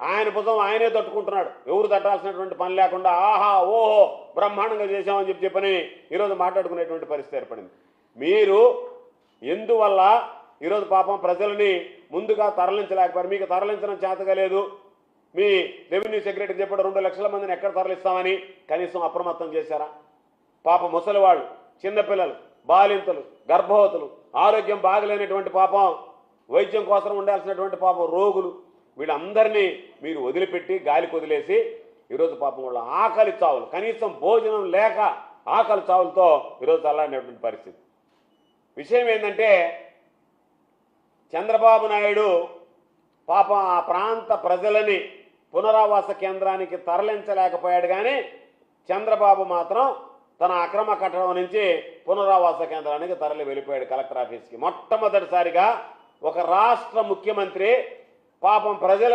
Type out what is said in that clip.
ఆయన భుజం ఆయనే తట్టుకుంటున్నాడు. ఎవరు తట్టాల్సినటువంటి పని లేకుండా ఆహా ఓహో బ్రహ్మాండంగా చేశామని చెప్పని ఈరోజు మాట్లాడుకునేటువంటి పరిస్థితి ఏర్పడింది. మీరు ఎందువల్ల ఈరోజు పాపం ప్రజలని ముందుగా తరలించలేకపోయారు? మీకు తరలించడం చేతగా లేదు. మీ రెవెన్యూ సెక్రటరీ చెప్పాడు 2 లక్షల మందిని ఎక్కడ తరలిస్తామని. కనీసం అప్రమత్తం చేశారా? పాప ముసలివాళ్ళు, చిన్నపిల్లలు, బాలింతలు, గర్భవతులు, ఆరోగ్యం బాగలేనటువంటి పాపం, వైద్యం కోసం ఉండాల్సినటువంటి పాపం రోగులు, వీళ్ళందరినీ మీరు వదిలిపెట్టి గాలికి వదిలేసి ఈరోజు పాపం వాళ్ళ ఆకలి చావులు, కనీసం భోజనం లేక ఆకలి చావులతో ఈరోజు చల్లాడినటువంటి పరిస్థితి. విషయం ఏంటంటే చంద్రబాబు నాయుడు పాపం ఆ ప్రాంత ప్రజలని పునరావాస కేంద్రానికి తరలించలేకపోయాడు. కానీ చంద్రబాబు మాత్రం తన అక్రమ కట్టడం నుంచి పునరావాస కేంద్రానికి తరలి వెళ్ళిపోయాడు కలెక్టర్ ఆఫీస్కి. మొట్టమొదటిసారిగా ఒక రాష్ట్ర ముఖ్యమంత్రి పాపం ప్రజలను